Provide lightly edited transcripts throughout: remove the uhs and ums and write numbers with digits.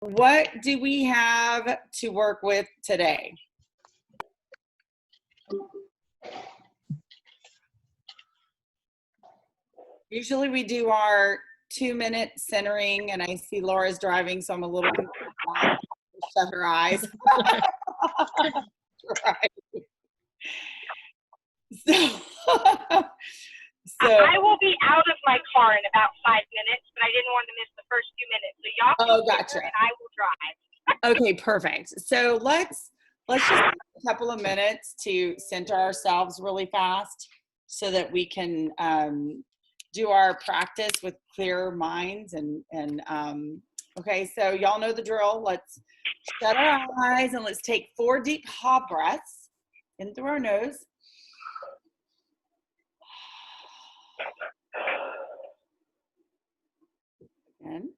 What do we have to work with today? Usually we do our 2-minute centering, and I see Laura's driving, so I'm a little confused. Shut her eyes. Right. So I will be out of my car in about 5 minutes, but I didn't want to miss the first 2 minutes. So y'all can gotcha. and I will drive. Okay, perfect. So let's just take a couple of minutes to center ourselves really fast so that we can do our practice with clear minds and okay, so y'all know the drill. Let's shut our eyes and let's take 4 deep ha breaths in through our nose. Again.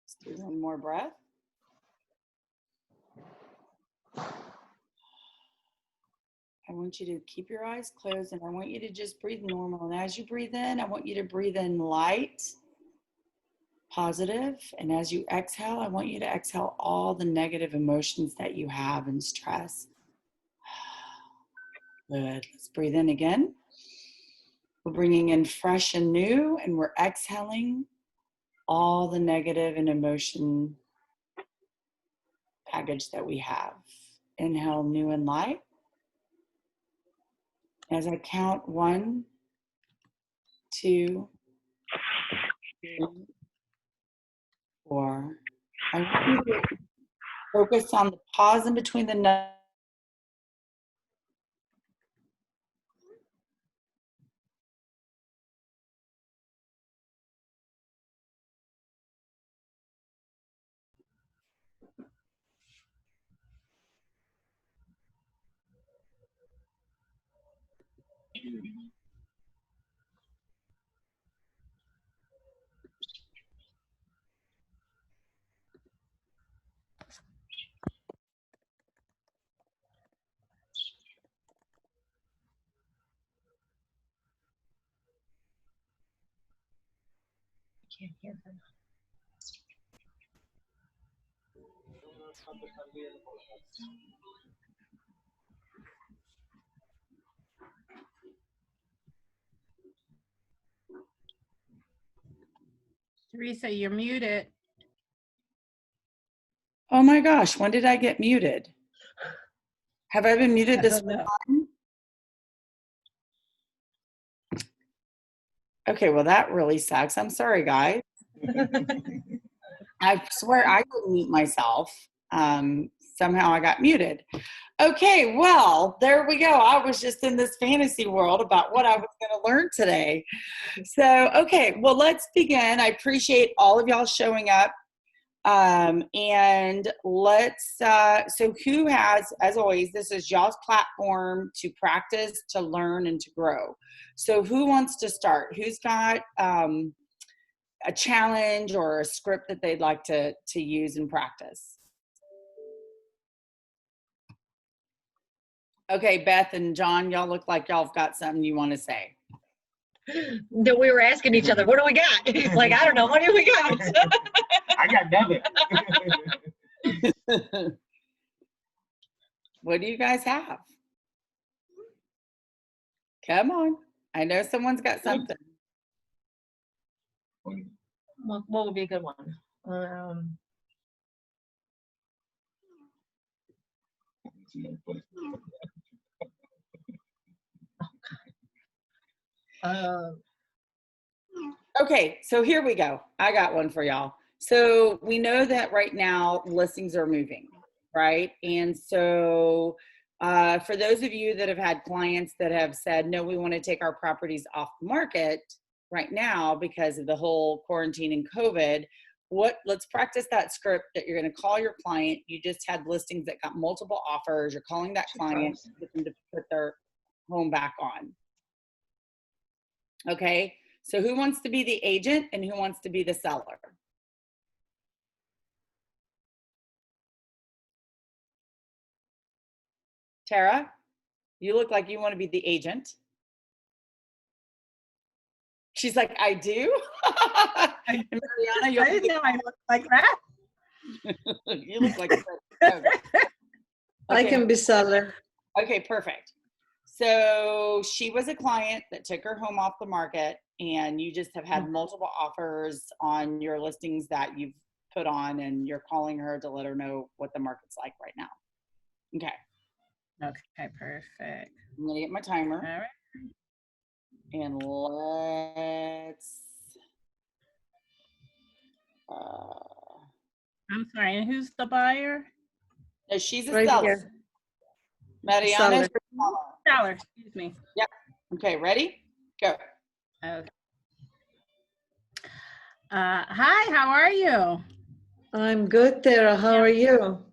Let's do one more breath. I want you to keep your eyes closed and I want you to just breathe normal. And as you breathe in, I want you to breathe in light, positive. And as you exhale, I want you to exhale all the negative emotions that you have and stress. Good. Let's breathe in again. We're bringing in fresh and new, and we're exhaling all the negative and emotion baggage that we have. Inhale, new and light. As I count 1, 2, 3, 4, I want you to focus on the pause in between the numbers. Can't hear her. Teresa, you're muted. Oh my gosh, when did I get muted? Have I been muted this whole time? Okay, well that really sucks. I'm sorry, guys. I swear I couldn't mute myself. Somehow I got muted. Okay, well, there we go. I was just in this fantasy world about what I was going to learn today. So, okay, well, let's begin. I appreciate all of y'all showing up. And let's, so who has, as always, this is y'all's platform to practice, to learn, and to grow. So who wants to start? Who's got a challenge or a script that they'd like to use and practice? Okay, Beth and John, y'all look like y'all have got something you want to say. No, we were asking each other, what do we got? Like, I don't know, what do we got? I got nothing. What do you guys have? Come on. I know someone's got something. What would be a good one? Okay, so here we go. I got one for y'all. So we know that right now listings are moving, right? And so for those of you that have had clients that have said, no, we want to take our properties off the market right now because of the whole quarantine and COVID, let's practice that script that you're going to call your client. You just had listings that got multiple offers. You're calling that client to get them to put their home back on. Okay, so who wants to be the agent and who wants to be the seller? Tara, you look like you want to be the agent. She's like, I do. And Mariana, you'll I be didn't know I looked like that. you look like okay. I can be seller. Okay, perfect. So she was a client that took her home off the market, and you just have had multiple offers on your listings that you've put on, and you're calling her to let her know what the market's like right now. Okay. Okay, perfect. I'm gonna get my timer All right. and let's I'm sorry, and who's the buyer? no, she's a Right seller. here. Mariana. Seller. Seller, excuse me. Yep. Okay, ready? Go. Okay. Hi, how are you? I'm good, Tara. How are you?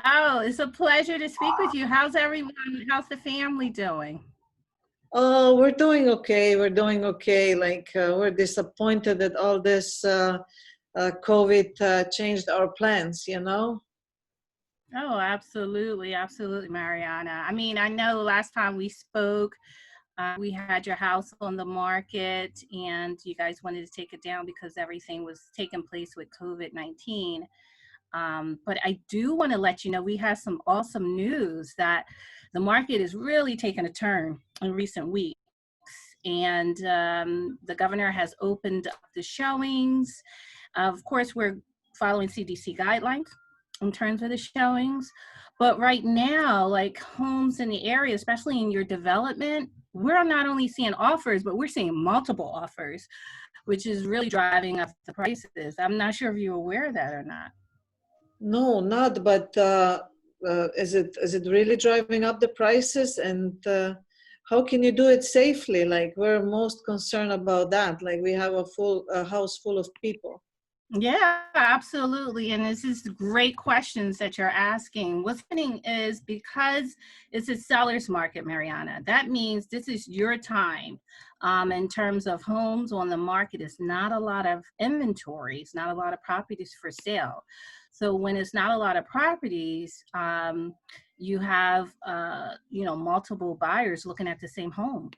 Oh, it's a pleasure to speak with you. How's everyone? How's the family doing? Oh, we're doing okay. We're doing okay. Like we're disappointed that all this COVID changed our plans, you know? Oh, absolutely, absolutely, Mariana. I mean, I know the last time we spoke, we had your house on the market and you guys wanted to take it down because everything was taking place with COVID-19. But I do want to let you know we have some awesome news that the market is really taking a turn in recent weeks. And the governor has opened up the showings. Of course, we're following CDC guidelines in terms of the showings. But right now, like homes in the area, especially in your development, we're not only seeing offers, but we're seeing multiple offers, which is really driving up the prices. I'm not sure if you're aware of that or not. No, not, but is it really driving up the prices? And how can you do it safely? Like we're most concerned about that. Like we have a house full of people. Yeah, absolutely. And this is great questions that you're asking. What's happening is because it's a seller's market, Mariana, that means this is your time. In terms of homes on the market, it's not a lot of inventory, it's not a lot of properties for sale. So when it's not a lot of properties, you have multiple buyers looking at the same home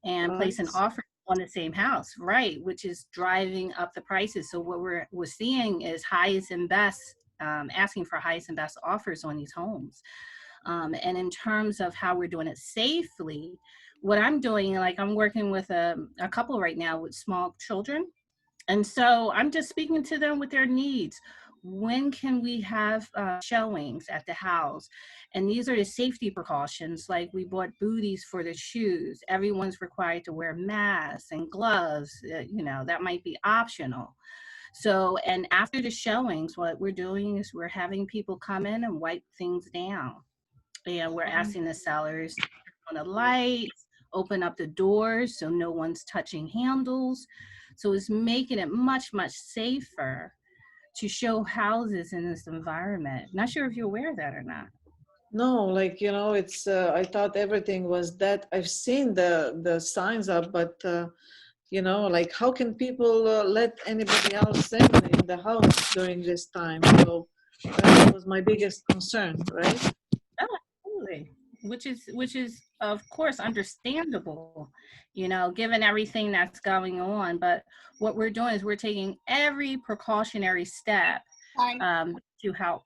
and placing offers on the same house, right? Which is driving up the prices. So what we're seeing is highest and best, asking for highest and best offers on these homes. And in terms of how we're doing it safely, what I'm doing, like I'm working with a couple right now with small children. And so I'm just speaking to them with their needs. When can we have showings at the house? And these are the safety precautions, like we bought booties for the shoes. Everyone's required to wear masks and gloves. That might be optional. So, and after the showings, what we're doing is we're having people come in and wipe things down. And we're asking the sellers to turn on the lights, open up the doors so no one's touching handles. So it's making it much, much safer to show houses in this environment. Not sure if you're aware of that or not. No, like, it's, I thought everything was that. I've seen the signs up, but, like how can people let anybody else in the house during this time? So that was my biggest concern, right? Oh, absolutely. Which is of course understandable, given everything that's going on. But what we're doing is we're taking every precautionary step to help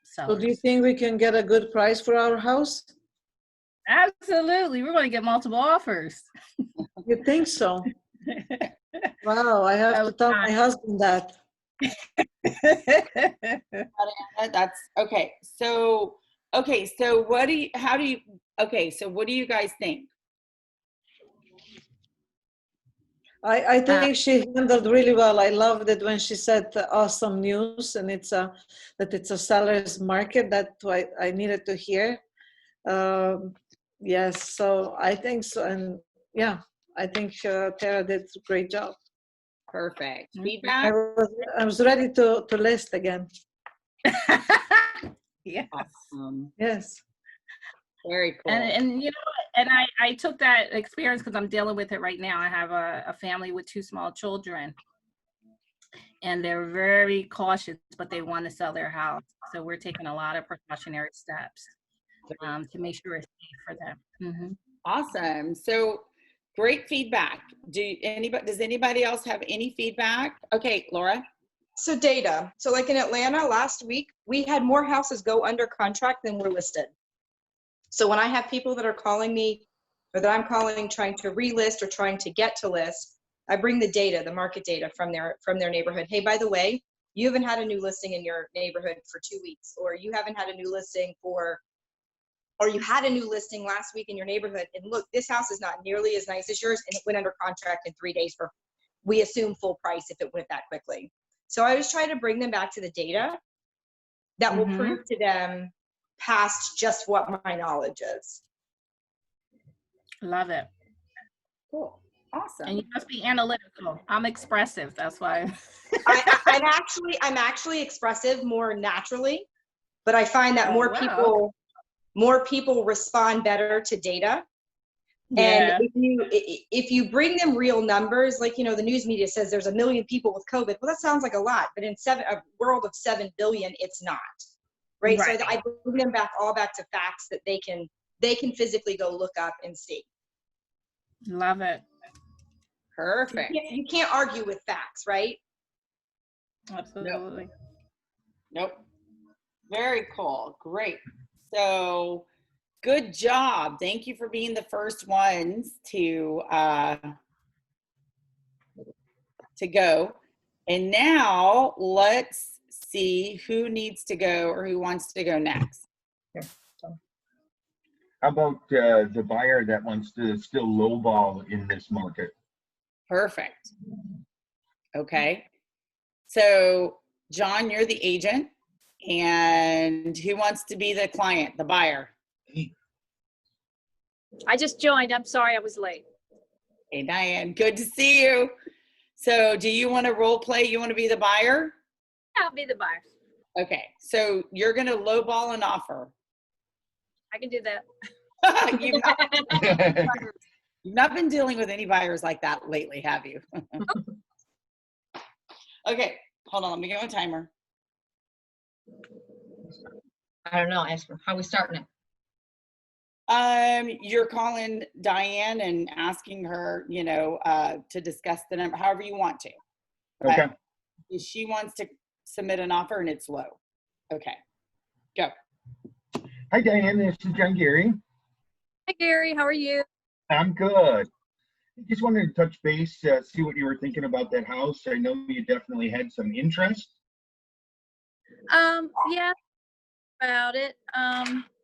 sellers. So do you think we can get a good price for our house? Absolutely. We're going to get multiple offers. You think so? Wow, I have to tell my husband that. That's okay. So what do you guys think? I think she handled really well. I loved it when she said awesome news, and that it's a seller's market. That's what I needed to hear. Yes, so I think so, and yeah, I think Tara did a great job. Perfect. Feedback? I was ready to list again. Yeah. Awesome. Yes. Very cool. And and I took that experience because I'm dealing with it right now. I have a family with 2 small children, and they're very cautious, but they want to sell their house. So we're taking a lot of precautionary steps. to make sure it's safe for them. Mhm. Awesome. So great feedback. Does anybody else have any feedback? Okay, Laura. So data. So like in Atlanta last week, we had more houses go under contract than were listed. So when I have people that are calling me or that I'm calling trying to relist or trying to get to list, I bring the data, the market data from their neighborhood. Hey, by the way, you haven't had a new listing in your neighborhood for 2 weeks, or you haven't had a new listing or you had a new listing last week in your neighborhood. And look, this house is not nearly as nice as yours, and it went under contract in 3 days for, we assume, full price if it went that quickly. So I always try to bring them back to the data that will prove to them past just what my knowledge is. Love it. Cool. Awesome. And you must be analytical. I'm expressive. That's why. I'm actually expressive more naturally, but I find that more people respond better to data. Yeah. And if you bring them real numbers, like, you know, the news media says there's 1 million people with COVID. Well, that sounds like a lot, but in a world of 7 billion, it's not. Right. So I bring them back to facts that they can physically go look up and see. Love it. Perfect. You can't argue with facts, right? Absolutely. Nope. Very cool. Great. So good job. Thank you for being the first ones to go. And now let's see who needs to go or who wants to go next. How about the buyer that wants to still lowball in this market? Perfect. Okay. So John, you're the agent, and who wants to be the client, the buyer? I just joined. I'm sorry I was late. Hey, Diane, good to see you. So do you want to role play? You want to be the buyer? I'll be the buyer. Okay. So you're going to lowball an offer. I can do that. You've not been dealing with any buyers like that lately, have you? Okay. Hold on. Let me get my timer. I don't know. How are we starting it? You're calling Diane and asking her, you know, to discuss the number, however you want to. Okay. If she wants to submit an offer and it's low. Okay, go. Hi, Diane. This is John Gary. Hi, Gary. How are you? I'm good. I just wanted to touch base, see what you were thinking about that house. I know you definitely had some interest. Yeah, about it.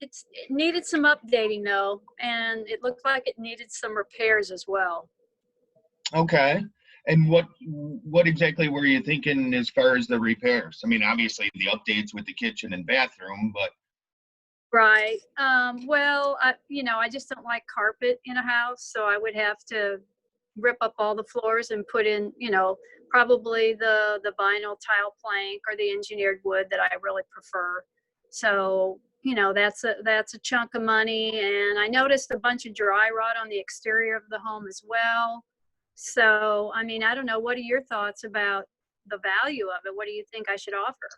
It needed some updating though, and it looked like it needed some repairs as well. Okay. And what exactly were you thinking as far as the repairs? I mean, obviously the updates with the kitchen and bathroom, but. Right. Well, I just don't like carpet in a house, so I would have to rip up all the floors and put in, probably the vinyl tile plank or the engineered wood that I really prefer. So, that's a chunk of money. And I noticed a bunch of dry rot on the exterior of the home as well. So, I mean, I don't know. What are your thoughts about the value of it? What do you think I should offer?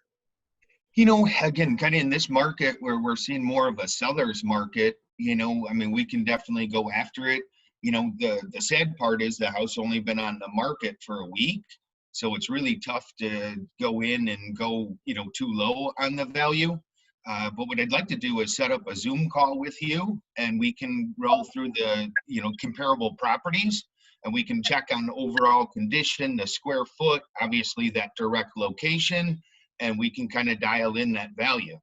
Again, kind of in this market where we're seeing more of a seller's market, I mean, we can definitely go after it. The sad part is the house only been on the market for a week. So it's really tough to go in and go, too low on the value. But what I'd like to do is set up a Zoom call with you, and we can roll through the, comparable properties, and we can check on overall condition, the square foot, obviously that direct location, and we can kind of dial in that value.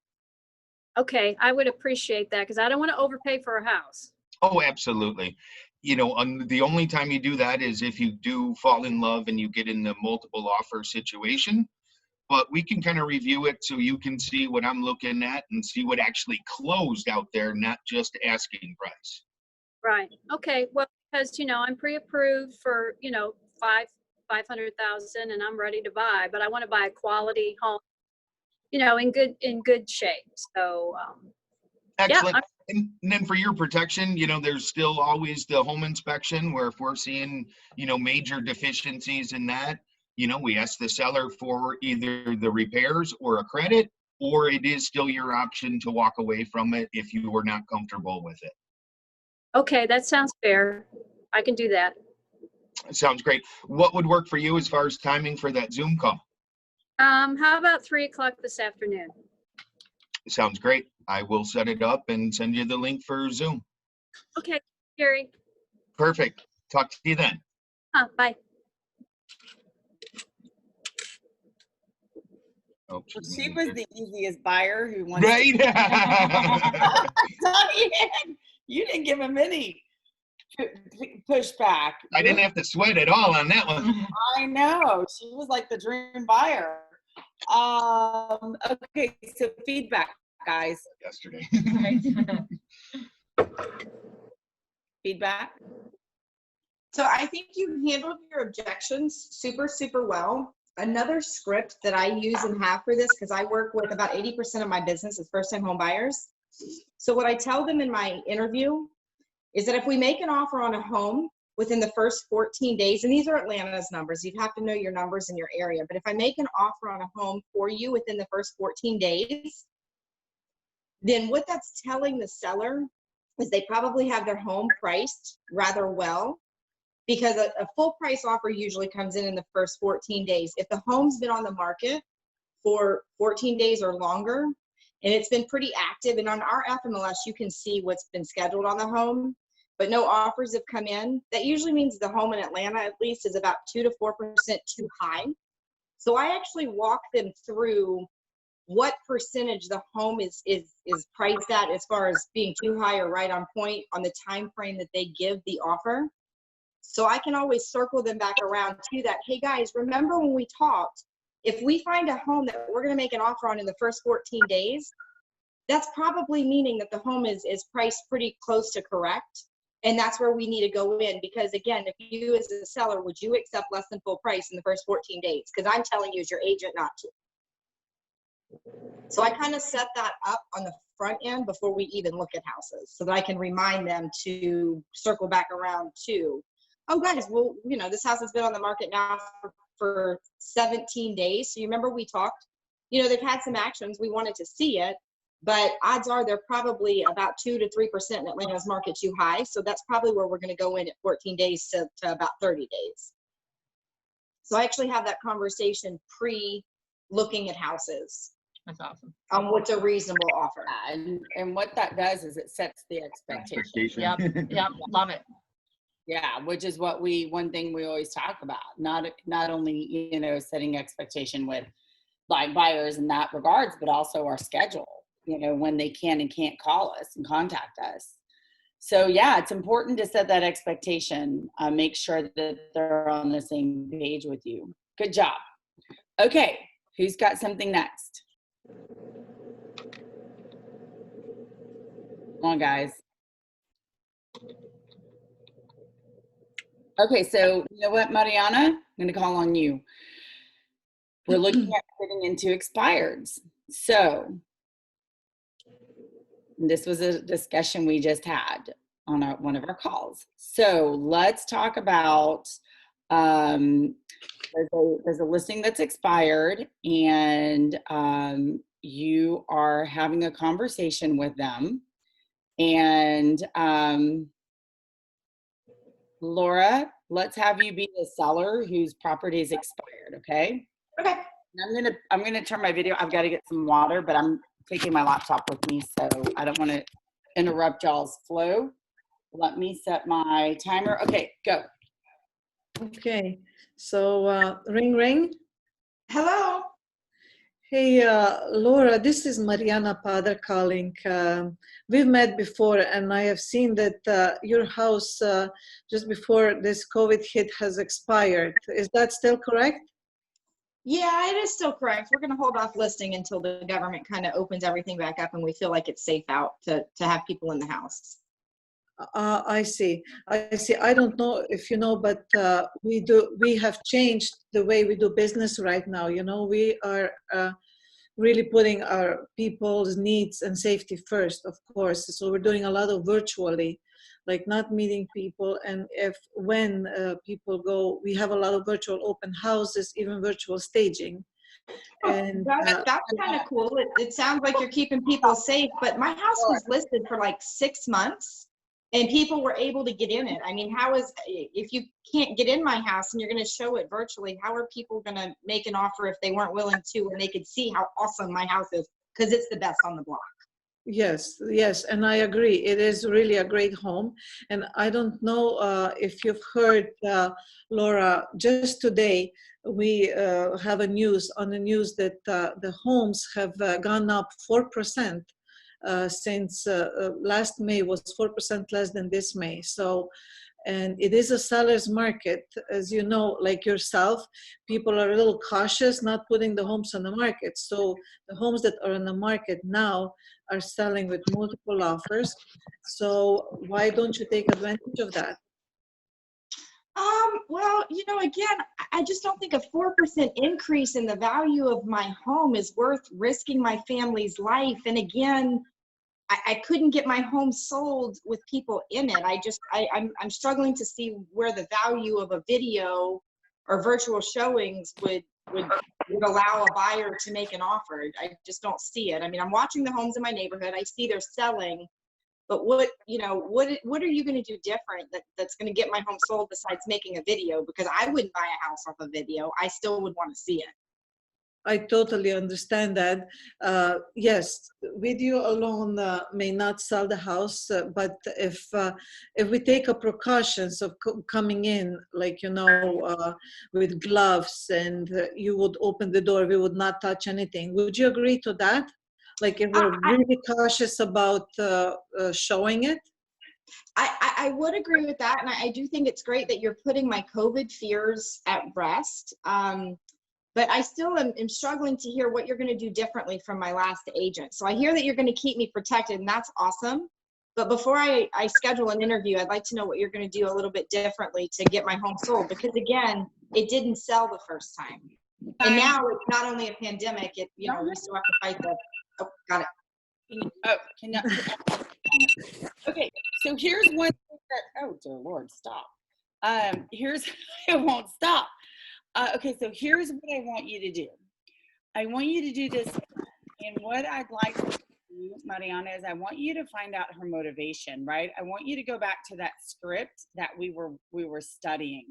Okay, I would appreciate that because I don't want to overpay for a house. Oh, absolutely. The only time you do that is if you do fall in love and you get in the multiple offer situation. But we can kind of review it so you can see what I'm looking at and see what actually closed out there, not just asking price. Right. Okay. Well, because I'm pre-approved for 500,000 and I'm ready to buy, but I want to buy a quality home, in good shape. So excellent. Yeah, and then for your protection, there's still always the home inspection where if we're seeing, major deficiencies in that, we ask the seller for either the repairs or a credit, or it is still your option to walk away from it if you were not comfortable with it. Okay, that sounds fair. I can do that. Sounds great. What would work for you as far as timing for that Zoom call? How about 3 o'clock this afternoon? Sounds great. I will set it up and send you the link for Zoom. Okay, Gary. Perfect. Talk to you then. Bye. Oh, Well, she was the easiest buyer who wanted right. You didn't give him any pushback. I didn't have to sweat at all on that one. I know. She was like the dream buyer. Okay, so feedback, guys. Yesterday. Feedback. So I think you handled your objections super, super well. Another script that I use and have for this, because I work with about 80% of my business is first-time home buyers. So what I tell them in my interview is that if we make an offer on a home within the first 14 days, and these are Atlanta's numbers, you'd have to know your numbers in your area, but if I make an offer on a home for you within the first 14 days, then what that's telling the seller is they probably have their home priced rather well, because a full price offer usually comes in the first 14 days. If the home's been on the market for 14 days or longer, and it's been pretty active, and on our FMLS, you can see what's been scheduled on the home, but no offers have come in, that usually means the home in Atlanta at least is about 2 to 4% too high. So I actually walk them through what percentage the home is priced at as far as being too high or right on point on the time frame that they give the offer. So I can always circle them back around to that. Hey guys, remember when we talked, if we find a home that we're going to make an offer on in the first 14 days, that's probably meaning that the home is priced pretty close to correct. And that's where we need to go in, because again, if you as a seller, would you accept less than full price in the first 14 days? Because I'm telling you as your agent not to. So I kind of set that up on the front end before we even look at houses, so that I can remind them to circle back around to, oh guys, well, you know, this house has been on the market now for 17 days. So you remember we talked, you know, they've had some actions. We wanted to see it, but odds are they're probably about 2 to 3% in Atlanta's market too high. So that's probably where we're going to go in at 14 days to about 30 days. So I actually have that conversation pre-looking at houses. That's awesome. On what's a reasonable offer. And what that does is it sets the expectation. Yep, love it. Yeah, which is what one thing we always talk about. Not only, you know, setting expectation with like buyers in that regards, but also our schedule, you know, when they can and can't call us and contact us. So yeah, it's important to set that expectation, make sure that they're on the same page with you. Good job. Okay, who's got something next? Come on, guys. Okay, so you know what, Mariana? I'm going to call on you. We're looking at getting into expireds. So this was a discussion we just had on one of our calls. So let's talk about, there's a listing that's expired, and you are having a conversation with them. And Laura, let's have you be the seller whose property is expired, okay? Okay. I'm gonna turn my video. I've got to get some water, but I'm taking my laptop with me, so I don't want to interrupt y'all's flow. Let me set my timer. Okay, go. Okay, so ring, ring. Hello. Hey, Laura, this is Mariana Pader calling. We've met before, and I have seen that your house just before this COVID hit has expired. Is that still correct? Yeah, it is still correct. We're going to hold off listing until the government kind of opens everything back up and we feel like it's safe out to have people in the house. I see. I don't know if you know, but we have changed the way we do business right now. You know, we are really putting our people's needs and safety first, of course. So we're doing a lot of virtually, like not meeting people. And when people go, we have a lot of virtual open houses, even virtual staging. And That's kind of cool. It sounds like you're keeping people safe, but my house was listed for like 6 months and people were able to get in it. I mean, if you can't get in my house and you're going to show it virtually, how are people going to make an offer if they weren't willing to, when they could see how awesome my house is? Because it's the best on the block. yes, yes, and I agree. It is really a great home. And I don't know if you've heard, Laura, just today, we have a news on the news that the homes have gone up 4% since last May was 4% less than this May. So, and it is a seller's market, as you know, like yourself, people are a little cautious not putting the homes on the market. So the homes that are on the market now are selling with multiple offers. So why don't you take advantage of that? Well, again, I just don't think a 4% increase in the value of my home is worth risking my family's life. And again, I couldn't get my home sold with people in it. I'm struggling to see where the value of a video or virtual showings would allow a buyer to make an offer. I just don't see it. I mean, I'm watching the homes in my neighborhood. I see they're selling, but what are you going to do different that's going to get my home sold besides making a video? Because I wouldn't buy a house off a video. I still would want to see it. I totally understand that. Yes, video alone may not sell the house, but if we take a precautions of coming in, like with gloves, and you would open the door, we would not touch anything. Would you agree to that? Like if we're really cautious about showing it? I would agree with that, and I do think it's great that you're putting my COVID fears at rest. But I still am struggling to hear what you're going to do differently from my last agent. So I hear that you're going to keep me protected, and that's awesome. But before I schedule an interview, I'd like to know what you're going to do a little bit differently to get my home sold. Because again, it didn't sell the first time. And now it's not only a pandemic, we still have to fight oh, got it. Okay, so here's one thing oh dear Lord, stop. Here's, it won't stop. Okay, so here's what I want you to do. I want you to do this, and what I'd like to do, Mariana, is I want you to find out her motivation, right? I want you to go back to that script that we were studying,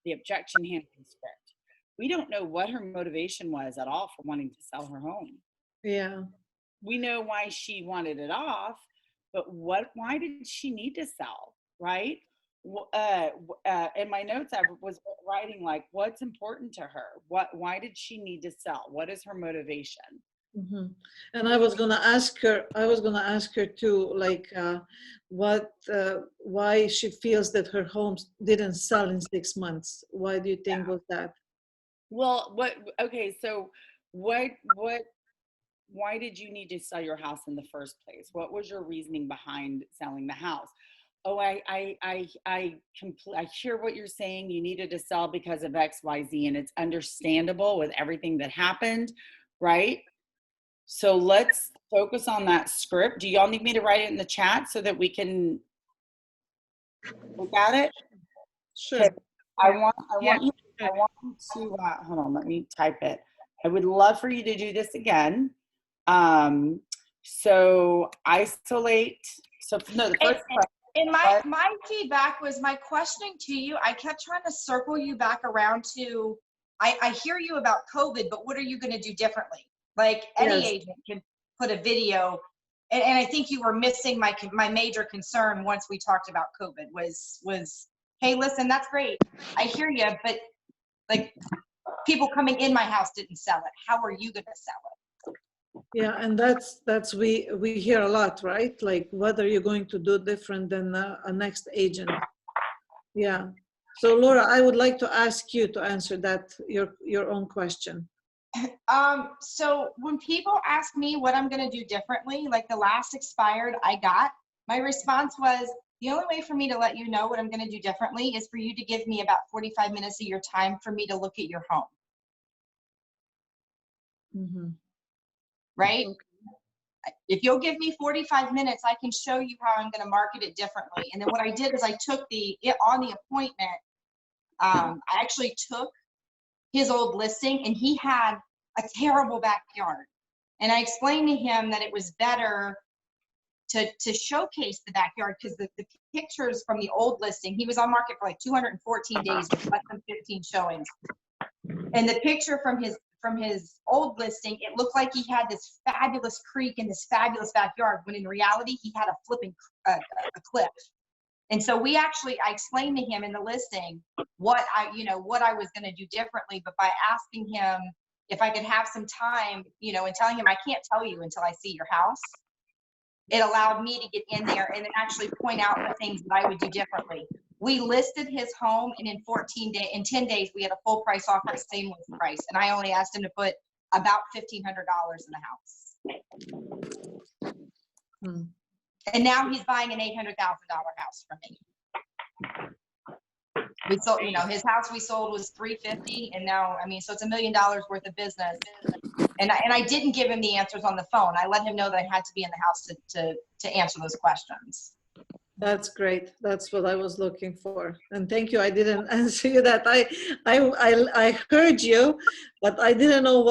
the objection handling script. We don't know what her motivation was at all for wanting to sell her home. Yeah. We know why she wanted it off, but why did she need to sell, right? In my notes, I was writing like, what's important to her? Why did she need to sell? What is her motivation? Mm-hmm. And I was gonna ask her too, like, why she feels that her home didn't sell in 6 months. Why do you think was that? Well, okay, so why did you need to sell your house in the first place? What was your reasoning behind selling the house? Oh, I hear what you're saying. You needed to sell because of X, Y, Z, and it's understandable with everything that happened, right? So let's focus on that script. Do y'all need me to write it in the chat so that we can look at it? Sure. Okay. I want you to, hold on, let me type it. I would love for you to do this again. So isolate, the first question. And my feedback was, my questioning to you, I kept trying to circle you back around to, I hear you about COVID, but what are you going to do differently? Like any agent can put a video, and I think you were missing my major concern once we talked about COVID was, hey, listen, that's great. I hear you, but like people coming in my house didn't sell it. How are you going to sell it? Yeah, and that's we hear a lot, right? Like, what are you going to do different than a next agent? Yeah. So Laura, I would like to ask you to answer that, your own question. So when people ask me what I'm going to do differently, like the last expired I got, my response was, the only way for me to let you know what I'm going to do differently is for you to give me about 45 minutes of your time for me to look at your home. Mm-hmm. Right? Okay. If you'll give me 45 minutes, I can show you how I'm going to market it differently. And then what I did is I took on the appointment, I actually took his old listing, and he had a terrible backyard. And I explained to him that it was better to showcase the backyard, because the pictures from the old listing, he was on market for like 214 days with less than 15 showings. And the picture from his old listing, it looked like he had this fabulous creek and this fabulous backyard, when in reality he had a flipping a cliff. And so I explained to him in the listing what I was going to do differently, but by asking him if I could have some time, and telling him I can't tell you until I see your house, it allowed me to get in there and then actually point out the things that I would do differently. We listed his home, and in 10 days, we had a full price offer, same list price. And I only asked him to put about $1,500 in the house. Hmm. And now he's buying an $800,000 house from me. We sold, his house we sold was $350, and now, so it's $1 million worth of business. And I didn't give him the answers on the phone. I let him know that I had to be in the house to answer those questions. That's great. That's what I was looking for. And thank you. I didn't answer you that. I heard you, but I didn't know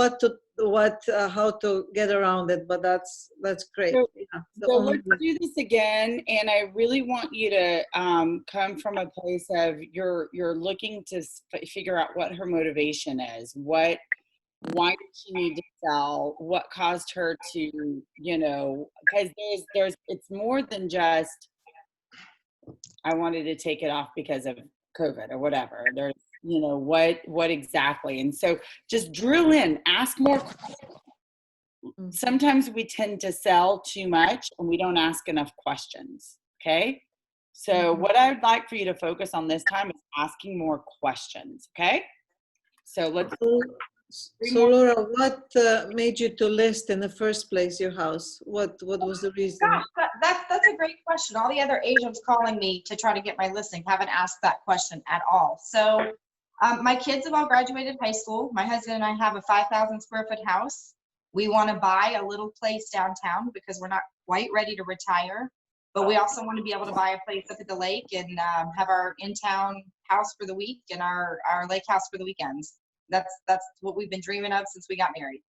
how to get around it. But that's great. So, Yeah, so let's do this again, and I really want you to come from a place of you're looking to figure out what her motivation is. Why did she need to sell? What caused her to, because there's it's more than just I wanted to take it off because of COVID or whatever. There's, what exactly? And so just drill in, ask more questions. Sometimes we tend to sell too much and we don't ask enough questions. Okay. So what I'd like for you to focus on this time is asking more questions. Okay. So let's. So Laura, what made you to list in the first place your house? What was the reason? Gosh, that's a great question. All the other agents calling me to try to get my listing haven't asked that question at all. So my kids have all graduated high school. My husband and I have a 5,000 square foot house. We want to buy a little place downtown because we're not quite ready to retire, but we also want to be able to buy a place up at the lake and have our in-town house for the week and our lake house for the weekends. That's what we've been dreaming of since we got married.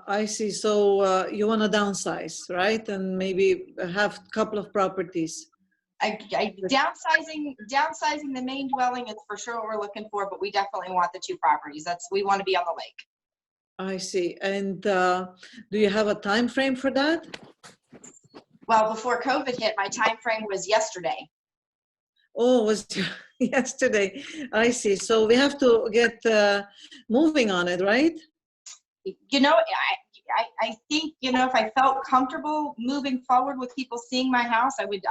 I see. So you want to downsize, right? And maybe have a couple of properties. Downsizing the main dwelling is for sure what we're looking for, but we definitely want the 2 properties. We want to be on the lake. I see. And do you have a time frame for that? Well, before COVID hit, my time frame was yesterday. Oh, was yesterday. I see. So we have to get moving on it, right? I think, if I felt comfortable moving forward with people seeing my house, I would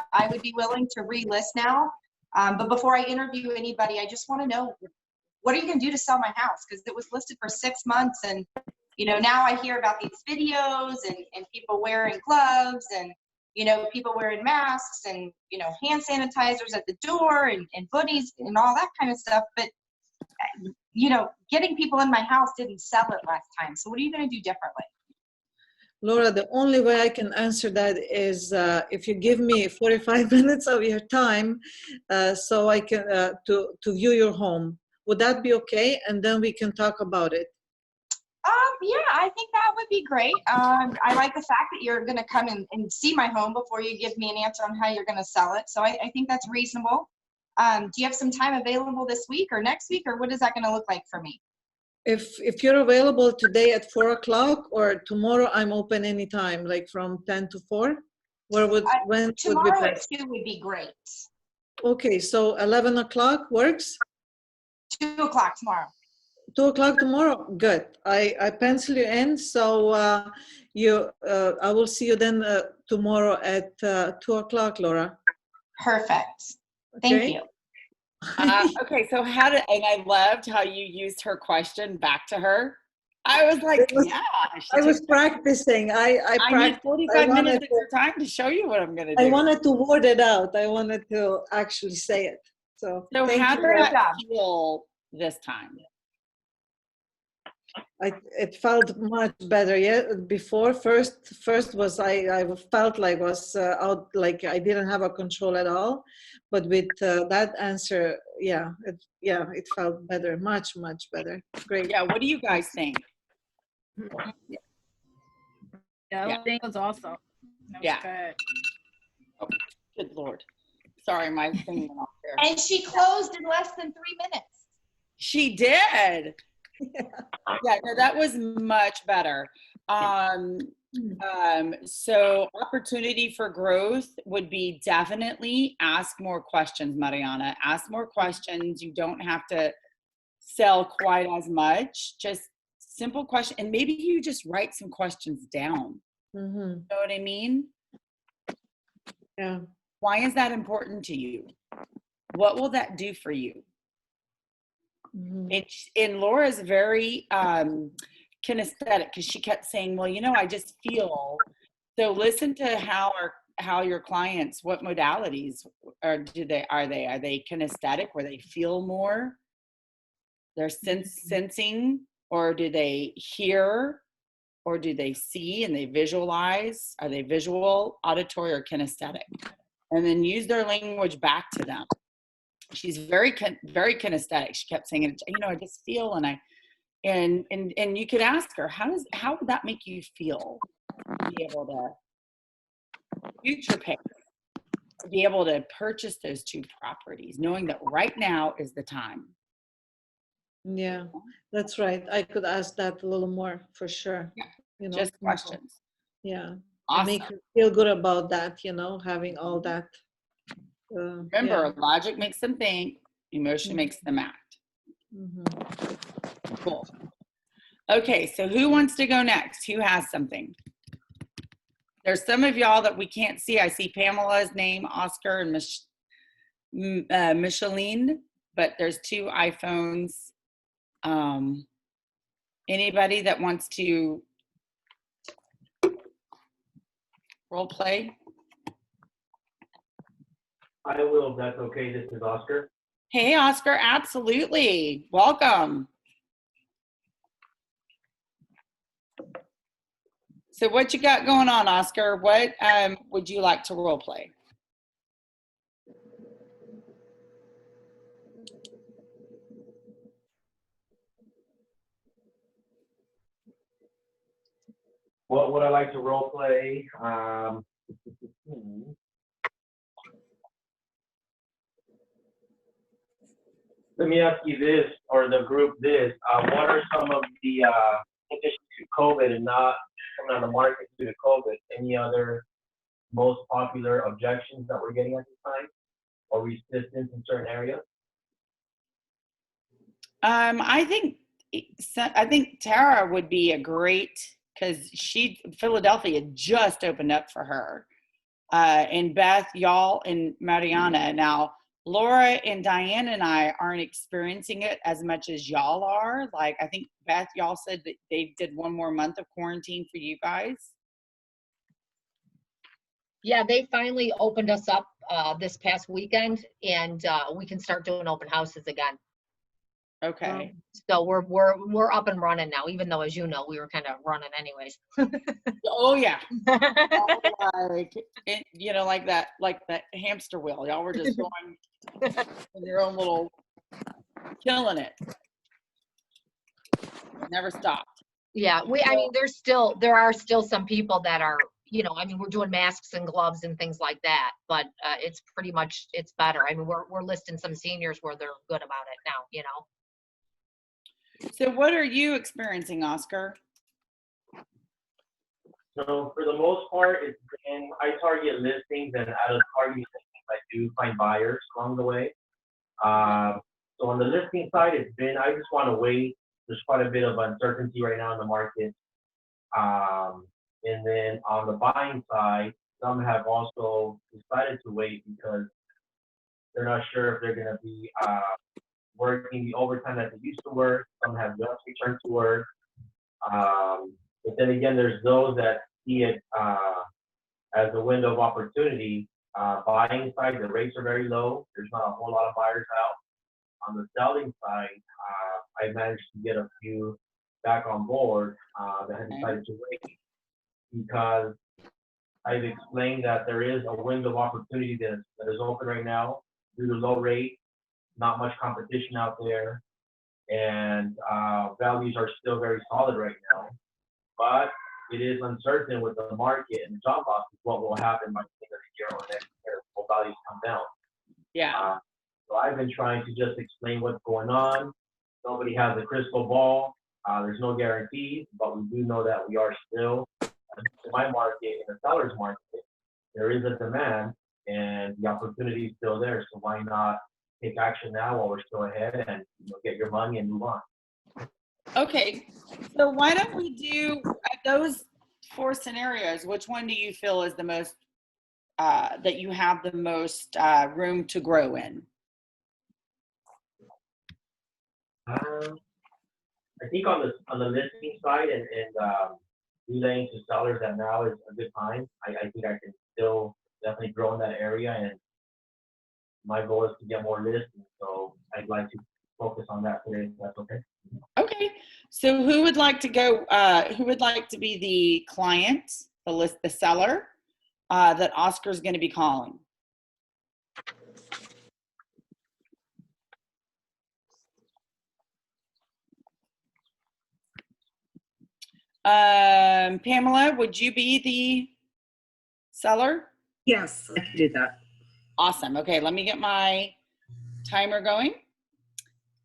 be willing to relist now. But before I interview anybody, I just want to know, what are you going to do to sell my house? Because it was listed for 6 months, and now I hear about these videos and people wearing gloves and people wearing masks and hand sanitizers at the door and hoodies and all that kind of stuff. But getting people in my house didn't sell it last time. So what are you going to do differently? Laura, the only way I can answer that is if you give me 45 minutes of your time so I can to view your home. Would that be okay? And then we can talk about it. Yeah, I think that would be great. I like the fact that you're going to come and see my home before you give me an answer on how you're going to sell it. So I think that's reasonable. Do you have some time available this week or next week, or what is that going to look like for me? If you're available today at 4 o'clock or tomorrow, I'm open anytime, like from 10 to 4. When would be tomorrow at best? 2 would be great. Okay, so 11 o'clock works? 2 o'clock tomorrow. 2 o'clock tomorrow? Good. I pencil you in. So I will see you then tomorrow at 2 o'clock, Laura. Perfect. Thank Okay? you. Okay, so and I loved how you used her question back to her. I was like, I was practicing. I need 45 minutes of your time to show you what I'm going to do. I wanted to word it out. I wanted to actually say it. So how did that feel this time? It felt much better. Yeah, before first was I felt like was out, like I didn't have a control at all. But with that answer, it felt better, much better. Great. Yeah. What do you guys think? Yeah, Yeah. that was awesome. That was Yeah. good. Oh, good Lord. Sorry, my thing went off there. And she closed in less than 3 minutes. She did. Yeah, no, that was much better. So opportunity for growth would be definitely ask more questions, Mariana. Ask more questions. You don't have to sell quite as much. Just simple question. And maybe you just write some questions down. Mm-hmm. You know what I mean? Yeah. Why is that important to you? What will that do for you? Mm-hmm. And Laura's very kinesthetic because she kept saying, well, you know, I just feel. So listen to how your clients, what modalities are they kinesthetic where they feel more? They're sensing, or do they hear, or do they see and they visualize? Are they visual, auditory, or kinesthetic? And then use their language back to them. She's very kinesthetic. She kept saying, you know, I just feel, and you could ask her, how would that make you feel to be able to future pay, to be able to purchase those 2 properties, knowing that right now is the time. Yeah, that's right. I could ask that a little more for sure. Yeah, You know, just questions. yeah. And Awesome. make her feel good about that, you know, having all that. Remember, logic makes them think, emotion makes them act. Mm-hmm. Cool. Okay, so who wants to go next? Who has something? There's some of y'all that we can't see. I see Pamela's name, Oscar, and Micheline, but there's 2 iPhones. Anybody that wants to role play? I will, if that's okay. This is Oscar. Hey, Oscar, absolutely. Welcome. So what you got going on, Oscar? What would you like to role play? What would I like to role play? Let me ask you this, or the group this. What are some of the, in addition to COVID and not coming on the market due to COVID, any other most popular objections that we're getting at this time, or resistance in certain areas? I think Tara would be a great, because Philadelphia just opened up for her. And Beth, y'all, and Mariana. Now, Laura and Diane and I aren't experiencing it as much as y'all are. Like, I think Beth, y'all said that they did 1 more month of quarantine for you guys. Yeah, they finally opened us up this past weekend, and we can start doing open houses again. Okay. So we're up and running now, even though, as you know, we were kind of running anyways. Oh yeah. Like you know, like that hamster wheel. Y'all were just going in your own little, killing it. Never stopped. Yeah, I mean, there are still some people that are, you know, I mean, we're doing masks and gloves and things like that, but it's pretty much, it's better. I mean, we're listing some seniors where they're good about it now, you know. So what are you experiencing, Oscar? So for the most part, it's been, I target listings, and out of target listings, I do find buyers along the way. So on the listing side, it's been, I just want to wait. There's quite a bit of uncertainty right now in the market. And then on the buying side, some have also decided to wait because they're not sure if they're going to be working the overtime that they used to work. Some have just returned to work. But then again, there's those that see it as a window of opportunity. Buying side, the rates are very low. There's not a whole lot of buyers out. On the selling side, I managed to get a few back on board that had decided to wait because I've explained that there is a window of opportunity that is open right now due to low rate, not much competition out there, and values are still very solid right now. but it is uncertain with the market and the job losses what will happen by the end of the year or next year. Will values come down? Yeah. So I've been trying to just explain what's going on. Nobody has a crystal ball. There's no guarantees, but we do know that we are still, in my market, in the seller's market, there is a demand and the opportunity is still there. So why not take action now while we're still ahead and get your money and move on? Okay, so why don't we do those 4 scenarios? Which one do you feel is the most, that you have the most room to grow in? I think on the listing side and relaying to sellers that now is a good time. I think I can still definitely grow in that area, and my goal is to get more listings. So I'd like to focus on that today. If that's okay. Okay, so who would like to go? Who would like to be the client, the seller that Oscar's going to be calling? Pamela, would you be the seller? Yes, I can do that. Awesome. Okay, let me get my timer going.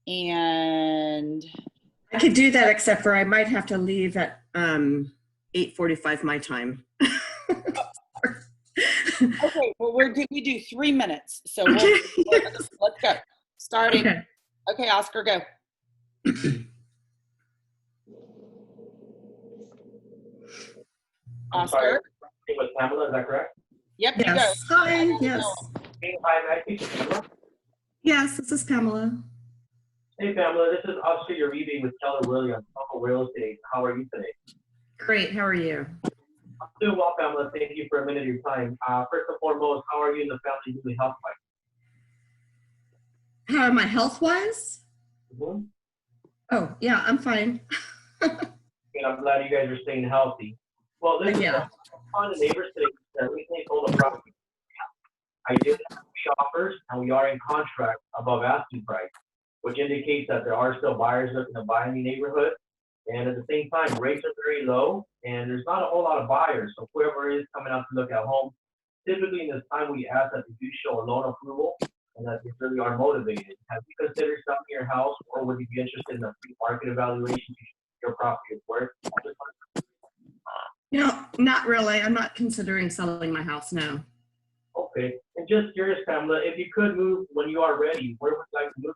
And I could do that, except for I might have to leave at 8:45 my time. okay, well we do 3 minutes, so let's go. Starting. Okay, Oscar, go. Oscar. With Pamela, is that correct? Yep. Yes. You go. Hi. Yes. Hey, hi, nice to meet you, Pamela. Yes, this is Pamela. Hey, Pamela, this is Oscar Uribe with Keller Williams, Local Real Estate. How are you today? Great. How are you? I'm doing well, Pamela. Thank you for a minute of your time. First and foremost, how are you and the family doing health-wise? How am I health-wise? Mm-hmm. Oh, yeah, I'm fine. And I'm glad you guys are staying healthy. Well, listen, on the neighbors today that recently sold a property. I did have 3 offers, and we are in contract above asking price, which indicates that there are still buyers looking to buy in the neighborhood. And at the same time, rates are very low, and there's not a whole lot of buyers. So whoever is coming out to look at homes, typically in this time we ask that they do show a loan approval and that they really are motivated. Have you considered selling your house, or would you be interested in a free market evaluation to show your property is worth? No, not really. I'm not considering selling my house now. Okay. And just curious, Pamela, if you could move when you are ready, where would you like to move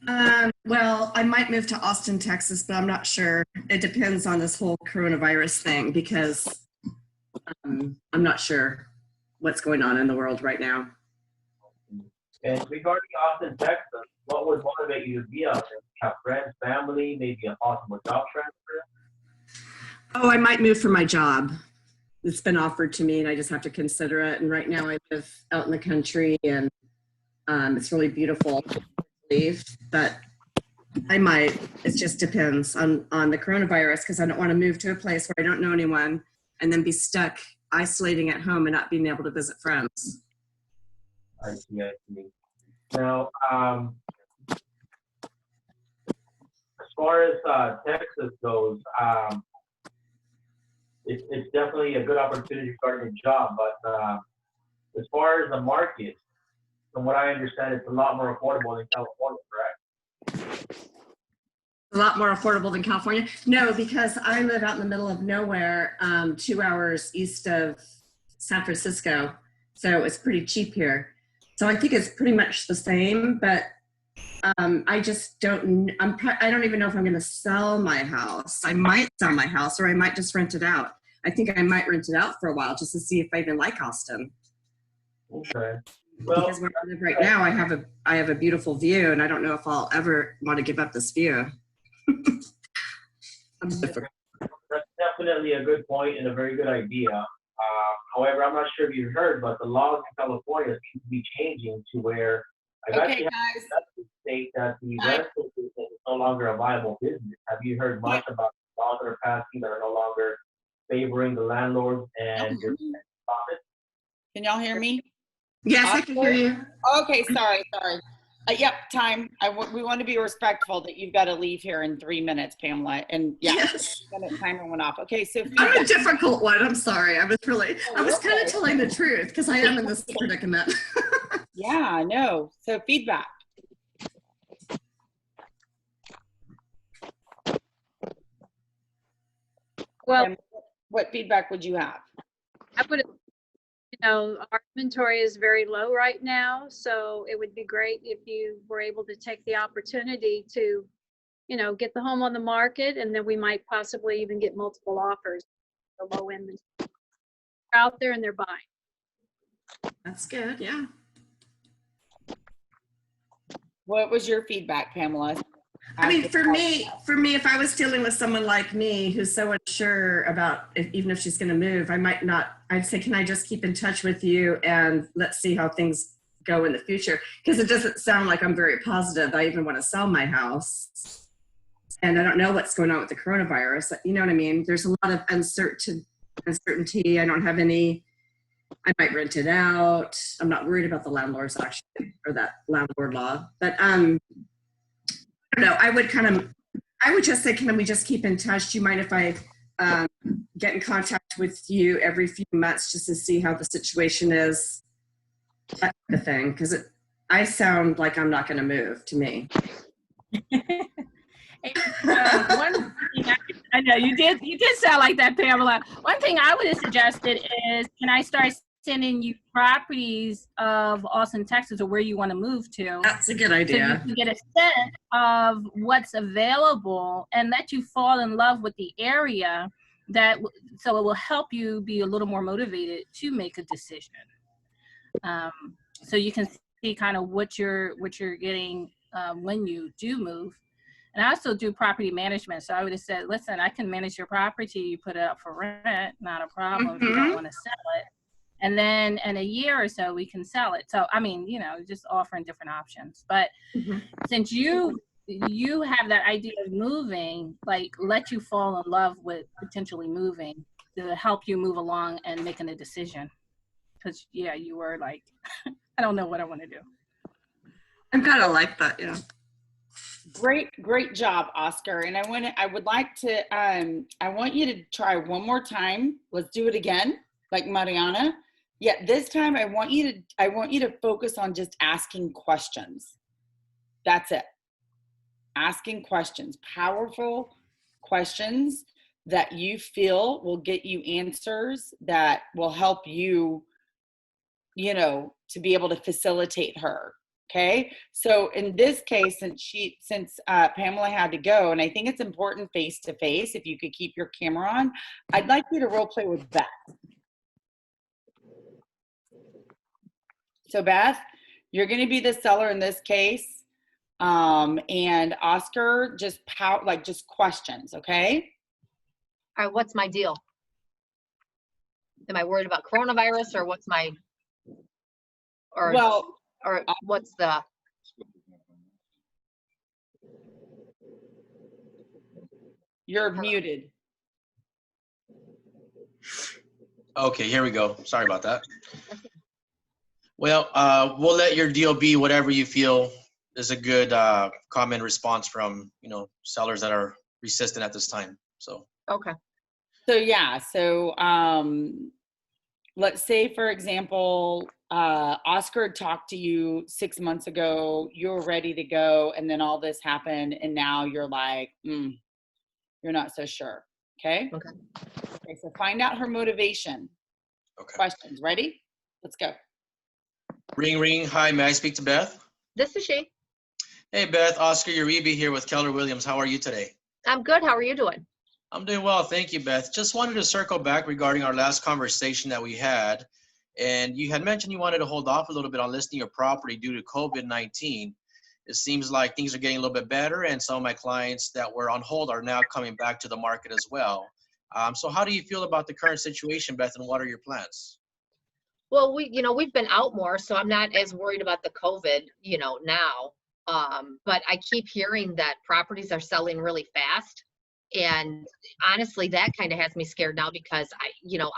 to? Well, I might move to Austin, Texas, but I'm not sure. It depends on this whole coronavirus thing because I'm not sure what's going on in the world right now. And regarding Austin, Texas, what would motivate you to be out there? Have friends, family, maybe a possible job transfer? Oh, I might move for my job. It's been offered to me and I just have to consider it. And right now I live out in the country and it's really beautiful, but I might, it just depends on the coronavirus because I don't want to move to a place where I don't know anyone and then be stuck isolating at home and not being able to visit friends. I see, I see. Now, as far as Texas goes, it's definitely a good opportunity starting a job, but as far as the market, from what I understand, it's a lot more affordable than California, correct? A lot more affordable than California? No, because I live out in the middle of nowhere, 2 hours east of San Francisco. So it's pretty cheap here. So I think it's pretty much the same, but I just don't, I don't even know if I'm going to sell my house. I might sell my house or I might just rent it out. I think I might rent it out for a while just to see if I even like Austin. Okay. Well, because where I live right now, I have a beautiful view and I don't know if I'll ever want to give up this view. that's definitely a good point and a very good idea. However, I'm not sure if you've heard, but the laws in California seem to be changing to where I've actually had to state that the rental business is no longer a viable business. Have you heard much about the laws that are passing that are no longer favoring the landlords and their profits? Can y'all hear me? Yes, I can hear you. Okay, sorry. Yep, time. We want to be respectful that you've got to leave here in 3 minutes, Pamela. And yeah, Yes. the timer went off. Okay, so I'm a difficult one. I'm sorry. I was kind of okay. telling the truth because I am in this predicament. Yeah, I know. So feedback. Well, And what feedback would you have? I would, our inventory is very low right now, so it would be great if you were able to take the opportunity to, get the home on the market, and then we might possibly even get multiple offers. The low inventory out there and they're buying. That's good. Yeah. What was your feedback, Pamela? I mean, for me, if I was dealing with someone like me who's so unsure about even if she's going to move, I'd say, can I just keep in touch with you and let's see how things go in the future? Because it doesn't sound like I'm very positive. I even want to sell my house. And I don't know what's going on with the coronavirus. You know what I mean? There's a lot of uncertainty. I don't have any, I might rent it out. I'm not worried about the landlords actually, or that landlord law. But I don't know. I would just say, can we just keep in touch? Do you mind if I get in contact with you every few months just to see how the situation is? That kind of thing. Because I sound like I'm not going to move to me. One thing I know you did sound like that, Pamela. One thing I would have suggested is, can I start sending you properties of Austin, Texas, or where you want to move to? That's a good idea. So you can get a sense of what's available and let you fall in love with the area. So it will help you be a little more motivated to make a decision. So you can see kind of what you're getting when you do move. And I also do property management. So I would have said, listen, I can manage your property. You put it up for rent, not a problem if you don't want to sell it. And then in a year or so, we can sell it. So, I mean, just offering different options. But since you have that idea of moving, like, let you fall in love with potentially moving to help you move along and making a decision. Because, yeah, you were like, I don't know what I want to do. I'm kind of like that, yeah. Great job, Oscar. And I want you to try one more time. Let's do it again, like Mariana. Yeah, this time I want you to focus on just asking questions. That's it. Asking questions, powerful questions that you feel will get you answers that will help you, to be able to facilitate her. Okay, so in this case, since Pamela had to go, and I think it's important face to face, if you could keep your camera on, I'd like you to role play with Beth. So Beth, you're going to be the seller in this case, and Oscar just questions, okay? All right, what's my deal? Am I worried about coronavirus, or what's my, or what's the? You're muted. Okay, here we go. Sorry about that. Well, we'll let your deal be whatever you feel is a good common response from, sellers that are resistant at this time. So. Okay. So yeah, let's say, for example, Oscar talked to you 6 months ago, you were ready to go, and then all this happened, and now you're like, you're not so sure. Okay? Okay, so find out her motivation. Okay. Questions. Ready? Let's go. Ring, ring. Hi, may I speak to Beth? This is she. Hey, Beth. Oscar Uribe here with Keller Williams. How are you today? I'm good. How are you doing? I'm doing well. Thank you, Beth. Just wanted to circle back regarding our last conversation that we had. And you had mentioned you wanted to hold off a little bit on listing your property due to COVID-19. It seems like things are getting a little bit better, and some of my clients that were on hold are now coming back to the market as well. So how do you feel about the current situation, Beth, and what are your plans? Well, we've been out more, so I'm not as worried about the COVID, now. But I keep hearing that properties are selling really fast. And honestly, that kind of has me scared now, because I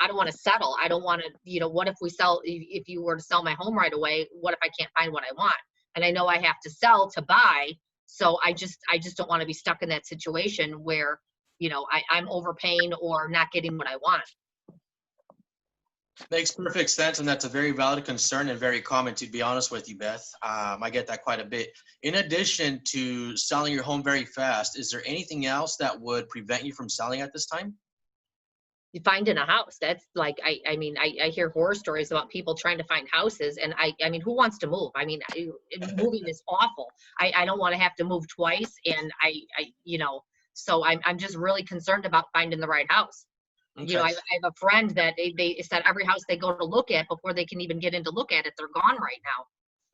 don't want to settle. I don't want to, what if if you were to sell my home right away, what if I can't find what I want? and I know I have to sell to buy. So I just don't want to be stuck in that situation where, you know, I'm overpaying or not getting what I want. Makes perfect sense, and that's a very valid concern and very common, to be honest with you, Beth. I get that quite a bit. In addition to selling your home very fast, is there anything else that would prevent you from selling at this time? You find in a house. That's like, I mean, I hear horror stories about people trying to find houses, and I mean, who wants to move? I mean, moving is awful. I don't want to have to move twice, and you know, so I'm just really concerned about finding the right house. You know, Okay. I have a friend that they said every house they go to look at, before they can even get in to look at it, they're gone right now.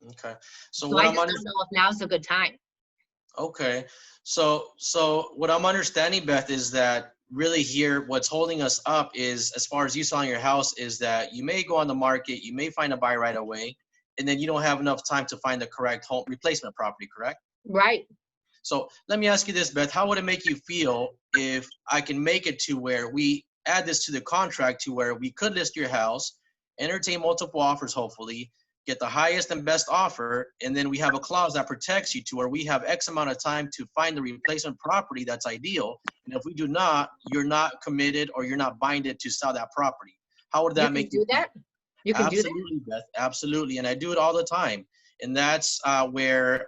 Okay. So So what I I'm just under don't know if now's a good time. Okay. So what I'm understanding, Beth, is that really here what's holding us up is, as far as you selling your house, is that you may go on the market, you may find a buyer right away, and then you don't have enough time to find the correct home replacement property, correct? Right. So let me ask you this, Beth, how would it make you feel if I can make it to where we add this to the contract, to where we could list your house, entertain multiple offers, hopefully, get the highest and best offer, and then we have a clause that protects you to where we have X amount of time to find the replacement property that's ideal. And if we do not, you're not committed or you're not binded to sell that property. How would that make you feel? You can do that? Absolutely, Beth, absolutely. And I do it all the time. And that's where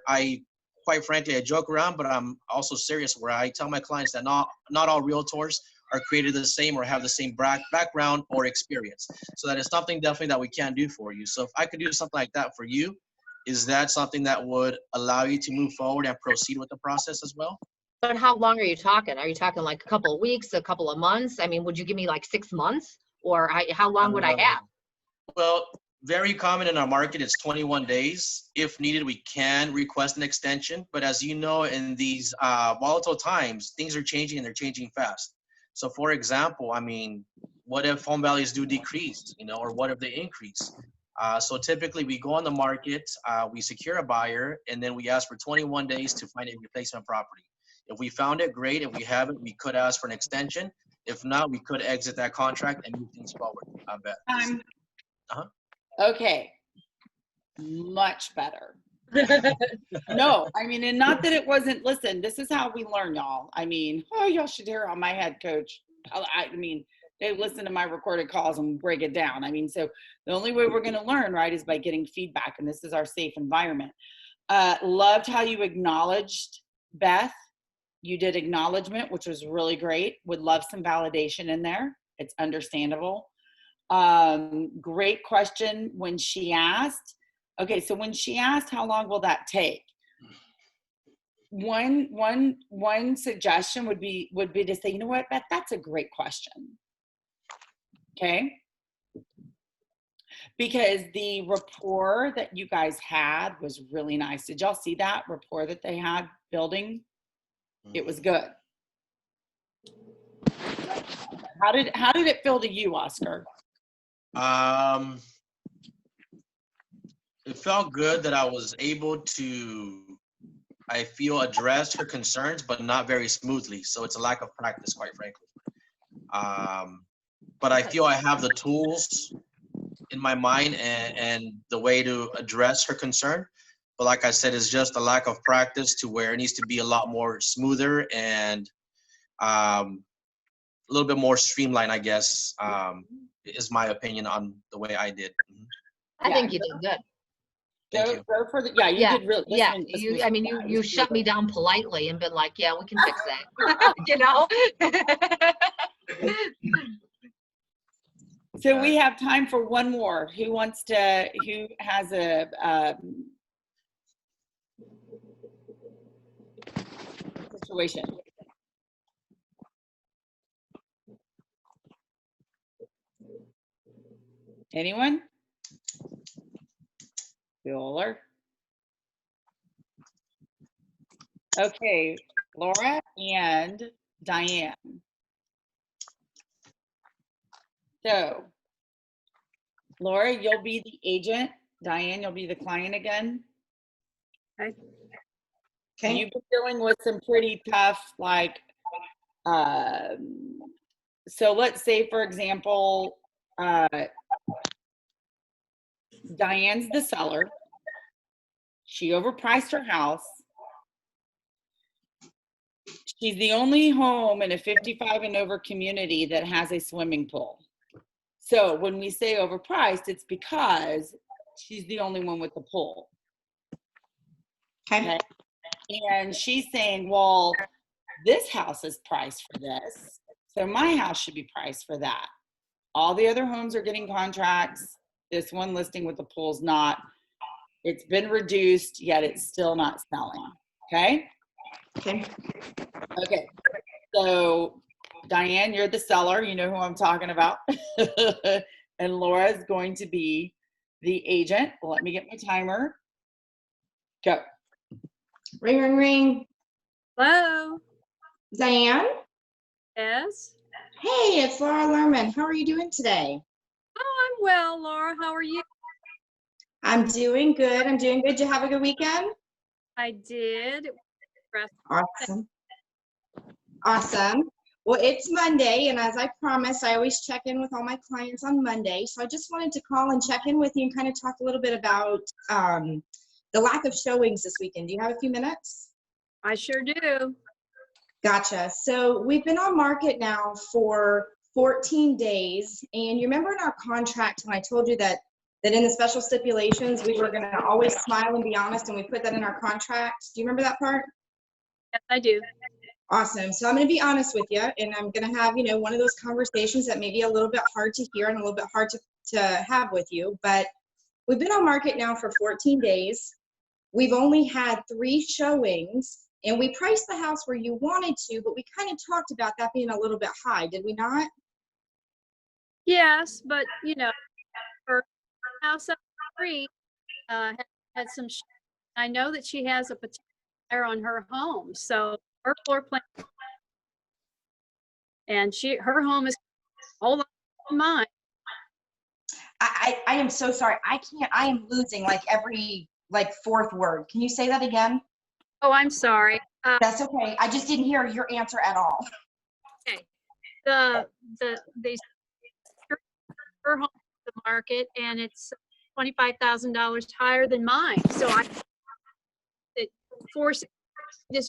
quite frankly, I joke around, but I'm also serious, where I tell my clients that not all realtors are created the same or have the same background or experience. So that is something definitely that we can do for you. So if I could do something like that for you, is that something that would allow you to move forward and proceed with the process as well? But how long are you talking? Are you talking like a couple of weeks, a couple of months? I mean, would you give me like 6 months, or how long would I have? Well, very common in our market, it's 21 days. If needed, we can request an extension. But as you know, in these volatile times, things are changing, and they're changing fast. So for example, I mean, what if home values do decrease, you know, or what if they increase? So typically we go on the market, we secure a buyer, and then we ask for 21 days to find a replacement property. If we found it, great. If we haven't, we could ask for an extension. If not, we could exit that contract and move things forward. I bet. Okay, much better. No, I mean, and not that it wasn't, listen, this is how we learn, y'all. I mean, oh, y'all should hear how my head coach, I mean, they listen to my recorded calls and break it down. I mean, so the only way we're going to learn, right, is by getting feedback, and this is our safe environment. Loved how you acknowledged, Beth. You did acknowledgement, which was really great. Would love some validation in there. It's understandable. Great question when she asked. Okay, so when she asked, how long will that take? One suggestion would be to say, you know what, Beth, that's a great question. Okay. Because the rapport that you guys had was really nice. Did y'all see that rapport that they had building? It was good. How did it feel to you, Oscar? It felt good that I was able to, I feel, address her concerns, but not very smoothly. So it's a lack of practice, quite frankly. But I feel I have the tools in my mind and the way to address her concern. But like I said, it's just a lack of practice, to where it needs to be a lot more smoother and a little bit more streamlined, I guess, is my opinion on the way I did. I think you did good. Thank Go for the, you did really. Yeah, you shut me down politely and been like, yeah, we can fix that. You know? So we have time for one more. Who has a situation? Anyone? Bueller. Okay, Laura and Diane. So, Laura, you'll be the agent. Diane, you'll be the client again. Okay. Okay. You've been dealing with some pretty tough, like, so let's say, for example, Diane's the seller. She overpriced her house. She's the only home in a 55 and over community that has a swimming pool. So when we say overpriced, it's because she's the only one with the pool. Okay. And she's saying, well, this house is priced for this, so my house should be priced for that. All the other homes are getting contracts. This one listing with the pool's not. It's been reduced, yet it's still not selling. Okay? Okay. Okay. So, Diane, you're the seller. You know who I'm talking about. And Laura's going to be the agent. Let me get my timer. Go. Ring, ring, ring. Hello. Diane? Yes. Hey, it's Laura Lerman. How are you doing today? Oh, I'm well, Laura. How are you? I'm doing good. I'm doing good. Did you have a good weekend? I did. Awesome. Awesome. Well, it's Monday, and as I promised, I always check in with all my clients on Monday. So I just wanted to call and check in with you and kind of talk a little bit about the lack of showings this weekend. Do you have a few minutes? I sure do. Gotcha. So we've been on market now for 14 days. And you remember in our contract when I told you that in the special stipulations, we were going to always smile and be honest, and we put that in our contract. Do you remember that part? Yes, I do. Awesome. So I'm going to be honest with you, and I'm going to have, one of those conversations that may be a little bit hard to hear and a little bit hard to have with you. But we've been on market now for 14 days. We've only had 3 showings, and we priced the house where you wanted to, but we kind of talked about that being a little bit high, did we not? Yes, but her house up the street had some. I know that she has a potential buyer on her home, so her floor plan, and her home is all on mine. I am so sorry. I am losing like every fourth word. Can you say that again? Oh, I'm sorry. That's okay. I just didn't hear your answer at all. Okay. Her home is the market, and it's $25,000 higher than mine. So it forced this.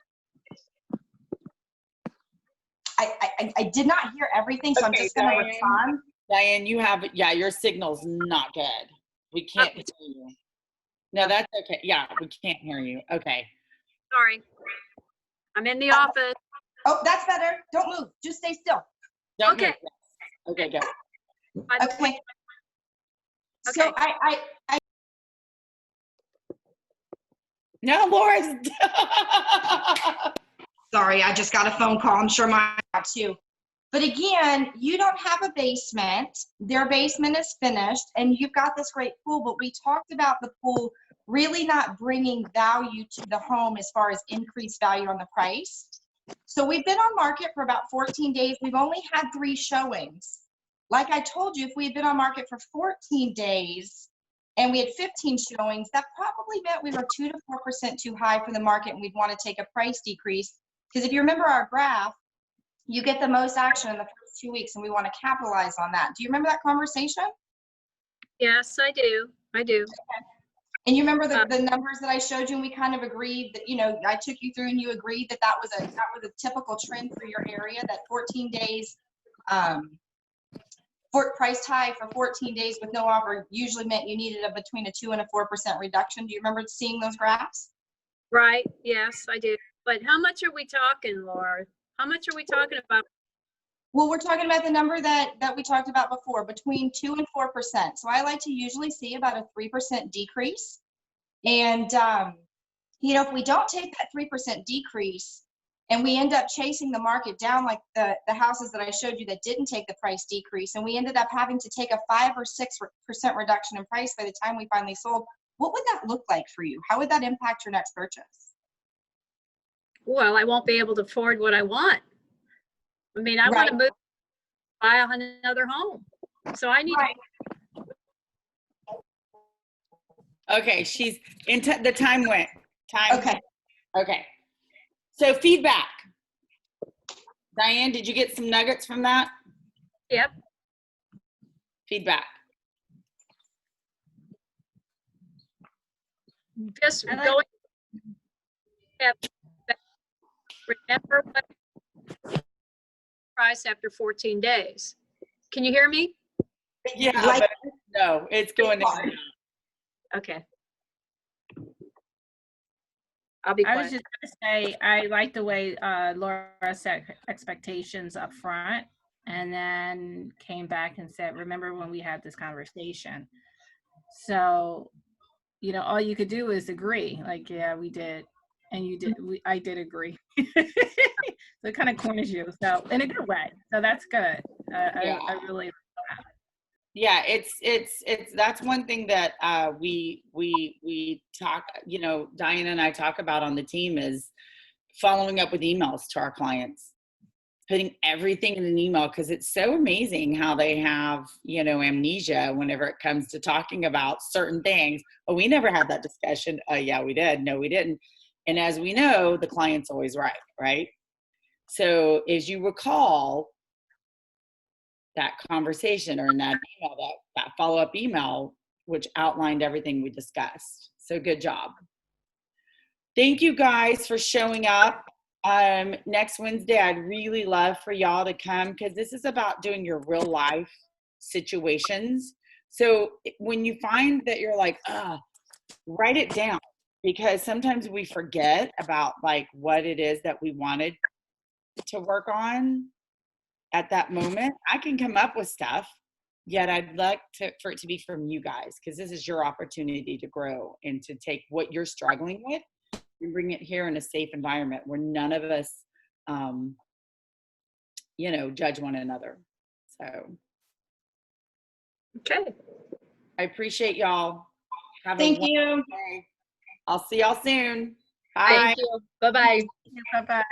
I did not hear everything, so I'm just going to respond. Diane, your signal's not good. We can't hear you. No, that's okay. Yeah, we can't hear you. Okay. Sorry. I'm in the office. Oh, that's better. Don't move. Just stay still. Don't Okay. move. Okay, go. Okay. So I No, Laura's. Sorry, I just got a phone call. I'm sure mine got too. But again, you don't have a basement. Their basement is finished, and you've got this great pool, but we talked about the pool really not bringing value to the home as far as increased value on the price. So we've been on market for about 14 days. We've only had 3 showings. Like I told you, if we had been on market for 14 days and we had 15 showings, that probably meant we were 2 to 4% too high for the market, and we'd want to take a price decrease. Because if you remember our graph, you get the most action in the first 2 weeks, and we want to capitalize on that. Do you remember that conversation? Yes, I do. I do. Okay. And you remember the numbers that I showed you, and we kind of agreed that, I took you through and you agreed that was a typical trend for your area, that 14 days, priced high for 14 days with no offer usually meant you needed between a 2 and a 4% reduction. Do you remember seeing those graphs? Right. Yes, I do. But how much are we talking, Laura? How much are we talking about? Well, we're talking about the number that we talked about before, between 2 and 4%. So I like to usually see about a 3% decrease. And, if we don't take that 3% decrease and we end up chasing the market down like the houses that I showed you that didn't take the price decrease, and we ended up having to take a 5 or 6% reduction in price by the time we finally sold, what would that look like for you? How would that impact your next purchase? Well, I won't be able to afford what I want. I mean, I want to move, buy another home. So I need Okay, she's the time went. Okay. Okay. So feedback. Diane, did you get some nuggets from that? Yep. Feedback. just I like- going, remember what price after 14 days. Can you hear me? Yeah, Like- but no, it's going in. Okay. I'll be I was quiet. just gonna say, I like the way Laura set expectations up front and then came back and said, remember when we had this conversation? So, you know, all you could do is agree, like, yeah, we did. And you did, I did agree. So it kind of corners you, so in a good way. So that's good. Yeah. I really, Yeah, it's that's one thing that we talk, you know, Diana and I talk about on the team is following up with emails to our clients, putting everything in an email, because it's so amazing how they have, you know, amnesia whenever it comes to talking about certain things. Oh, we never had that discussion. Oh, yeah, we did. No, we didn't. And as we know, the client's always right, right? So as you recall, that conversation or in that email, that follow-up email, which outlined everything we discussed. So good job. Thank you guys for showing up. Next Wednesday, I'd really love for y'all to come because this is about doing your real life situations. So when you find that you're like, write it down, because sometimes we forget about like what it is that we wanted to work on at that moment. I can come up with stuff, yet I'd like for it to be from you guys, because this is your opportunity to grow and to take what you're struggling with and bring it here in a safe environment where none of us, you know, judge one another. So Okay. I appreciate y'all. Have Thank a you. wonderful day. I'll see y'all soon. Bye. Thank you. Bye-bye. bye-bye.